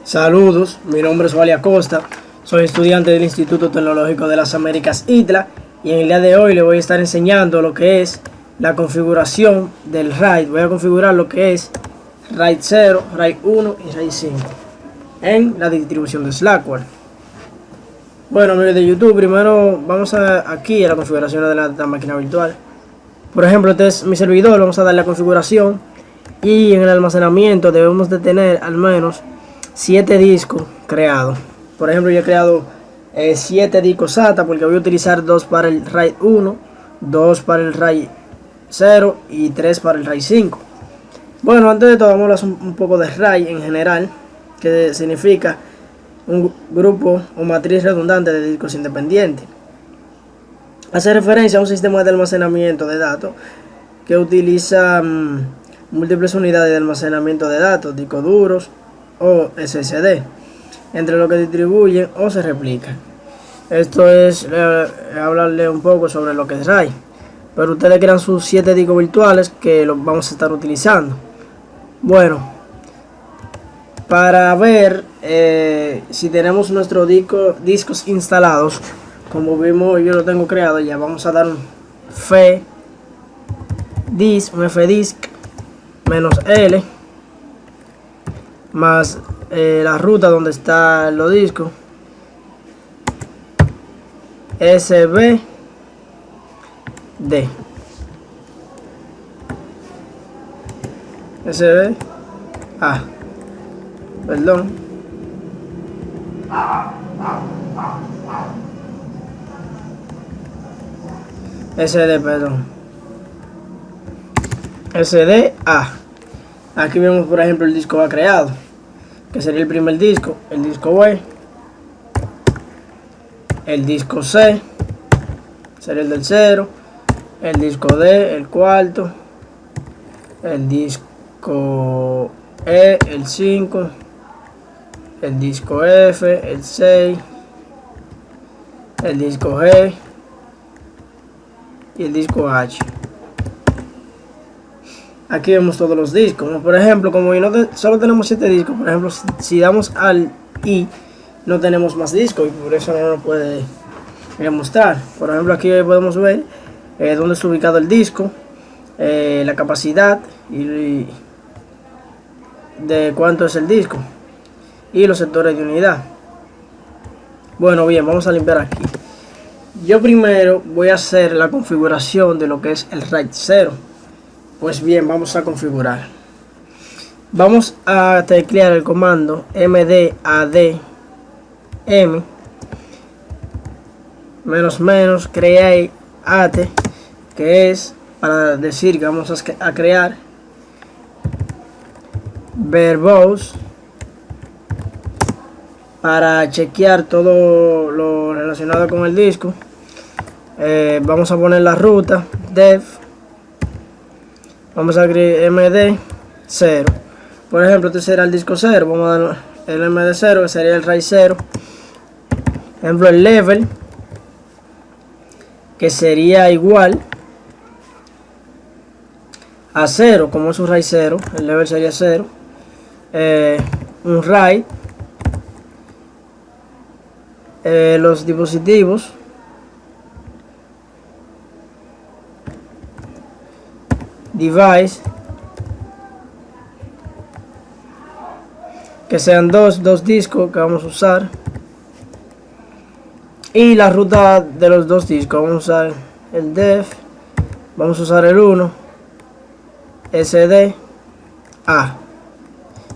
Saludos, mi nombre es Wally Acosta, soy estudiante del Instituto Tecnológico de las Américas ITLA y en el día de hoy le voy a estar enseñando lo que es la configuración del RAID. Voy a configurar lo que es RAID 0, RAID 1 y RAID 5 en la distribución de Slackware. Bueno, amigos de YouTube, primero vamos aquí a la configuración de la máquina virtual. Por ejemplo, este es mi servidor, vamos a darle la configuración y en el almacenamiento debemos de tener al menos 7 discos creados. Por ejemplo, yo he creado 7 discos SATA porque voy a utilizar 2 para el RAID 1, 2 para el RAID 0 y 3 para el RAID 5. Bueno, antes de todo vamos a hablar un poco de RAID en general, que significa un grupo o matriz redundante de discos independientes. Hace referencia a un sistema de almacenamiento de datos que utiliza múltiples unidades de almacenamiento de datos, discos duros o SSD, entre lo que distribuyen o se replican. Esto es hablarle un poco sobre lo que es RAID, pero ustedes crean sus 7 discos virtuales que los vamos a estar utilizando. Bueno, para ver si tenemos nuestros discos instalados, como vimos yo lo tengo creado ya, vamos a dar un fdisk menos L más la ruta donde está los discos SBD. Perdón. SDA. Aquí vemos por ejemplo el disco A creado, que sería el primer disco, el disco B, el disco C sería el del 0, el disco D, el cuarto, el disco E, el 5, el disco F, el 6, el disco G y el disco H. Aquí vemos todos los discos, ¿no? Por ejemplo, como solo tenemos 7 discos, por ejemplo, si damos al I, no tenemos más discos y por eso no nos puede mostrar. Por ejemplo, aquí podemos ver dónde está ubicado el disco, la capacidad y de cuánto es el disco y los sectores de unidad. Bueno, bien, vamos a limpiar aquí. Yo primero voy a hacer la configuración de lo que es el RAID 0. Pues bien, vamos a configurar. Vamos a teclear el comando mdadm create, que es para decir que vamos a crear verbose para chequear todo lo relacionado con el disco. Vamos a poner la ruta dev. Vamos a escribir md0. Por ejemplo, este será el disco 0. Vamos a dar el md0, que sería el RAID 0. Por ejemplo, el level, que sería igual a 0, como es un RAID 0. El level sería 0. Un RAID. Los dispositivos. Device, que sean dos discos que vamos a usar, y la ruta de los 2 discos. Vamos a usar el dev, vamos a usar el 1 SDA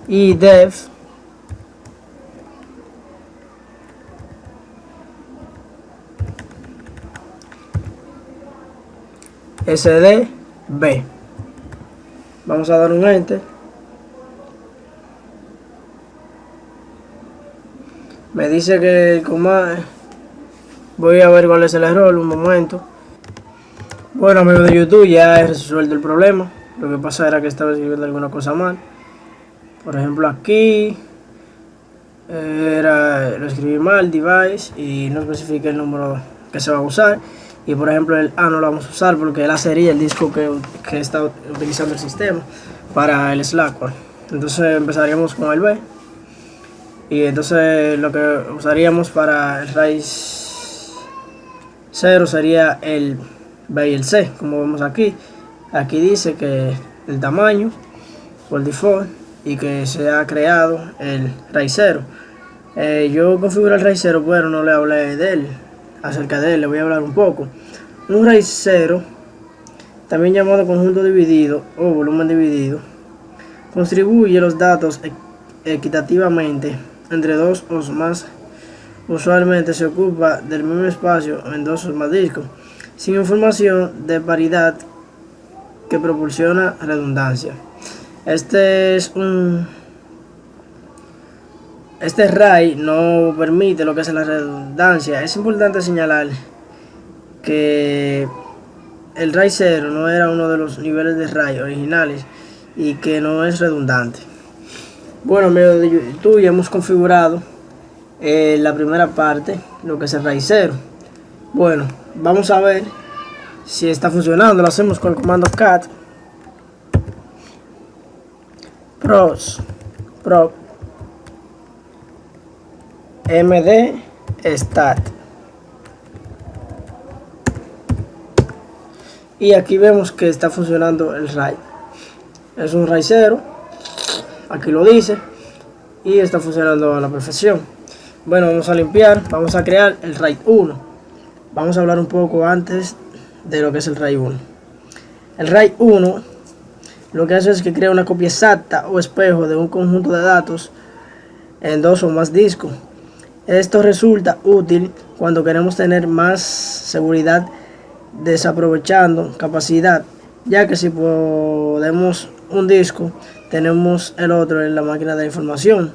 y dev SDB. Vamos a dar un enter. Me dice que el comando, voy a ver cuál es el error, un momento. Bueno, amigos de YouTube, ya he resuelto el problema. Lo que pasa era que estaba escribiendo alguna cosa mal. Por ejemplo, aquí lo escribí mal, device, y no especifiqué el número que se va a usar. Y por ejemplo el A no lo vamos a usar porque el A sería el disco que está utilizando el sistema para el Slackware. Entonces empezaríamos con el B. Y entonces lo que usaríamos para el RAID 0 sería el B y el C, como vemos aquí. Aquí dice que el tamaño por default y que se ha creado el RAID 0. Yo configuro el RAID 0, pero no le hablé de él, acerca de él, le voy a hablar un poco. Un RAID 0, también llamado conjunto dividido o volumen dividido, contribuye los datos equitativamente entre dos o más. Usualmente se ocupa del mismo espacio en dos o más discos, sin información de paridad que proporciona redundancia. Este RAID no permite lo que es la redundancia. Es importante señalar que el RAID 0 no era uno de los niveles de RAID originales y que no es redundante. Bueno, amigos de YouTube, ya hemos configurado la primera parte, lo que es el RAID 0. Bueno, vamos a ver si está funcionando. Lo hacemos con el comando cat proc md start, y aquí vemos que está funcionando el RAID. Es un RAID 0, aquí lo dice, y está funcionando a la perfección. Bueno, vamos a limpiar, vamos a crear el RAID 1. Vamos a hablar un poco antes de lo que es el RAID 1. El RAID 1 lo que hace es que crea una copia exacta o espejo de un conjunto de datos en dos o más discos. Esto resulta útil cuando queremos tener más seguridad desaprovechando capacidad, ya que si podemos un disco, tenemos el otro en la máquina de información.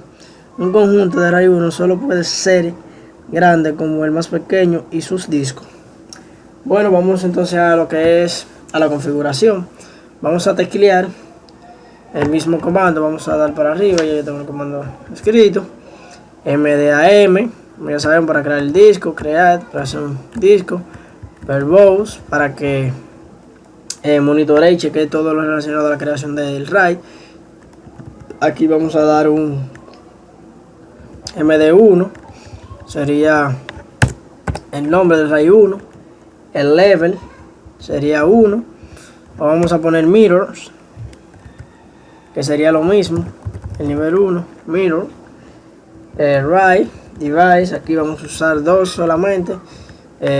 Un conjunto de RAID 1 solo puede ser grande como el más pequeño y sus discos. Bueno, vamos entonces a lo que es a la configuración. Vamos a teclear el mismo comando, vamos a dar para arriba, ya tengo el comando escrito. MDAM, ya saben, para crear el disco, crear, para hacer un disco, verbose, para que monitoree y chequee todo lo relacionado a la creación del RAID. Aquí vamos a dar un MD1, sería el nombre del RAID 1, el level sería 1, vamos a poner mirrors, que sería lo mismo, el nivel 1, mirror, RAID, device, aquí vamos a usar dos solamente,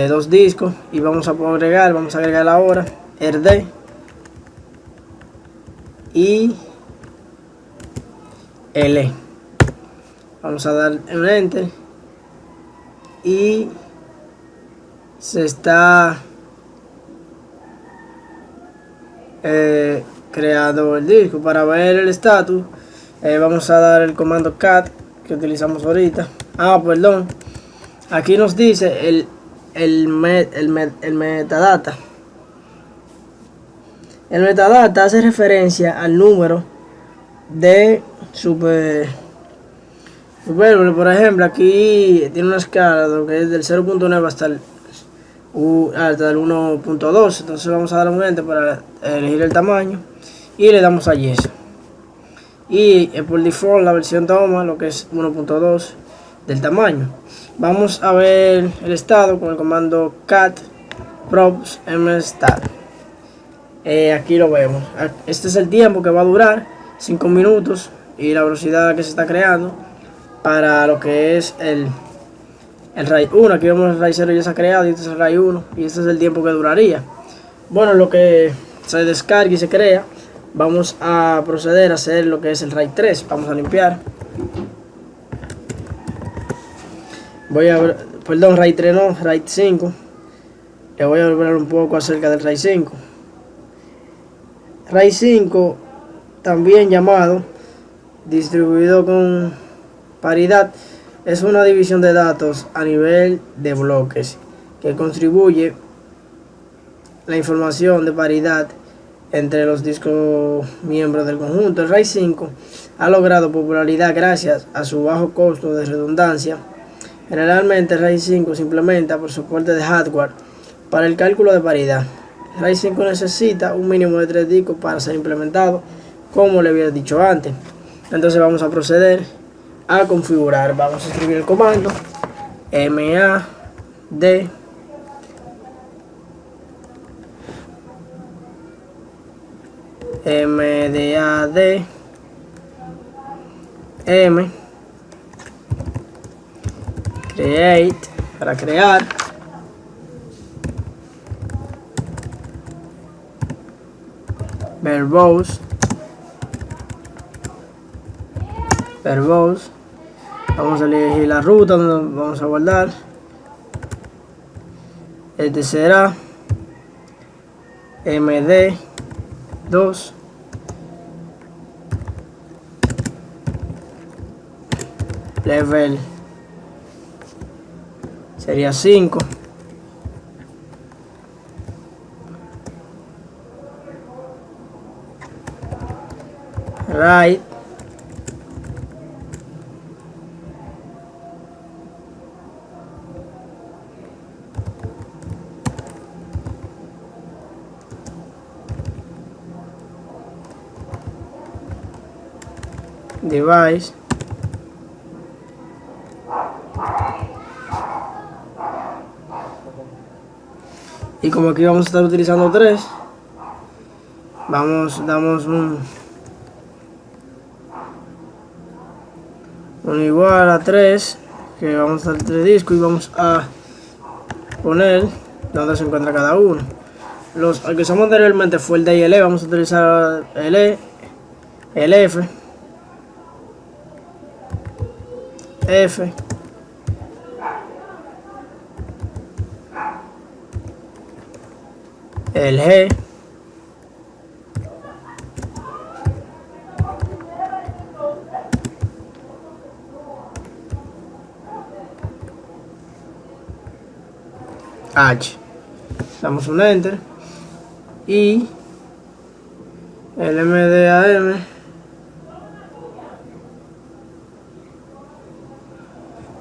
dos discos, y vamos a agregar ahora RD y L. Vamos a dar en enter y se está creando el disco. Para ver el estatus vamos a dar el comando cat que utilizamos ahorita. Perdón, aquí nos dice el metadata. El metadata hace referencia al número de por ejemplo, aquí tiene una escala que es del 0.9 hasta el 1.2. Entonces vamos a dar un enter para elegir el tamaño y le damos a yes. Y por default la versión toma lo que es 1.2 del tamaño. Vamos a ver el estado con el comando cat props mstart. Aquí lo vemos. Este es el tiempo que va a durar, 5 minutos, y la velocidad que se está creando para lo que es el RAID 1. Aquí vemos el RAID 0 ya se ha creado, y este es el RAID 1, y este es el tiempo que duraría. Bueno, lo que se descarga y se crea, vamos a proceder a hacer lo que es el RAID 3. Vamos a limpiar. RAID 3 no, RAID 5. Le voy a hablar un poco acerca del RAID 5. RAID 5, también llamado distribuido con paridad, es una división de datos a nivel de bloques que contribuye la información de paridad entre los discos miembros del conjunto. El RAID 5 ha logrado popularidad gracias a su bajo costo de redundancia. Generalmente el RAID 5 se implementa por soporte de hardware para el cálculo de paridad. El RAID 5 necesita un mínimo de 3 discos para ser implementado, como le había dicho antes. Entonces vamos a proceder a configurar. Vamos a escribir el comando MAD MDAD M create para crear verbose vamos a elegir la ruta donde vamos a guardar. Este será MD2 level sería 5. Right device y como aquí vamos a estar utilizando 3, damos un igual a 3, que vamos a dar 3 discos y vamos a poner donde se encuentra cada uno. Los que usamos anteriormente fue el D y el E, vamos a utilizar el E, el F, el G, H. Damos un enter y el MDAM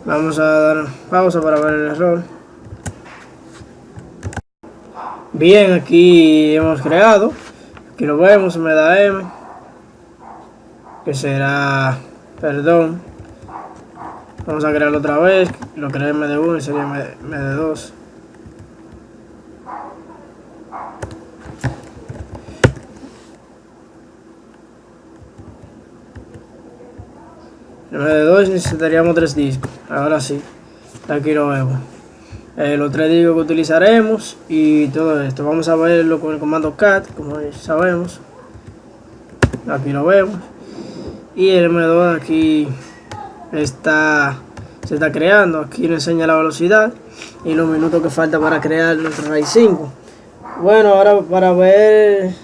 vamos a dar pausa para ver el error. Bien, aquí hemos creado, aquí lo vemos, MDAM, que será, perdón, vamos a crearlo otra vez, lo creé MD1 y sería MD2. En MD2 necesitaríamos 3 discos, ahora sí, aquí lo vemos. Los 3 discos que utilizaremos y todo esto. Vamos a verlo con el comando cat, como sabemos. Aquí lo vemos. Y el M2 aquí se está creando. Aquí nos enseña la velocidad y los minutos que falta para crear nuestro RAID 5. Bueno, ahora para ver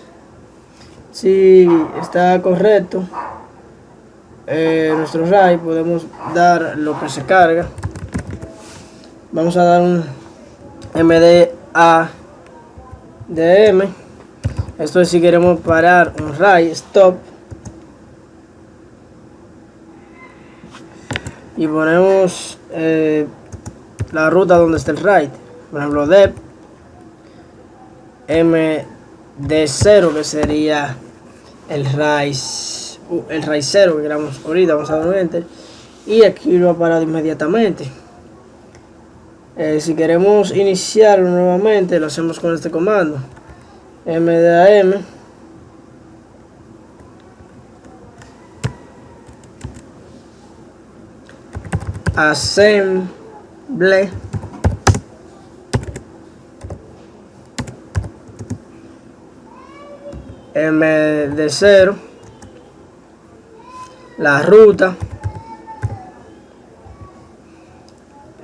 si está correcto nuestro RAID, podemos dar lo que se carga. Vamos a dar un MDADM. Esto es si queremos parar un RAID, stop. Y ponemos la ruta donde está el RAID. Por ejemplo, dep MD0, que sería el RAID 0 que queramos ahorita. Vamos a dar un enter. Y aquí lo ha parado inmediatamente. Si queremos iniciarlo nuevamente, lo hacemos con este comando MDAM assemble MD0 la ruta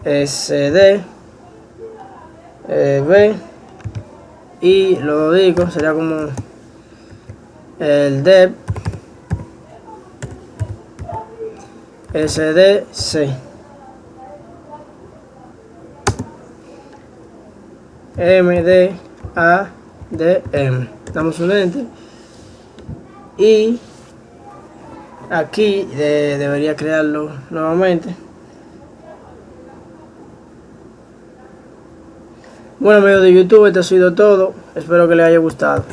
SD B y lo digo sería como el dep SDC MDADM. Damos un enter y aquí debería crearlo nuevamente. Bueno, amigos de YouTube, esto ha sido todo. Espero que les haya gustado.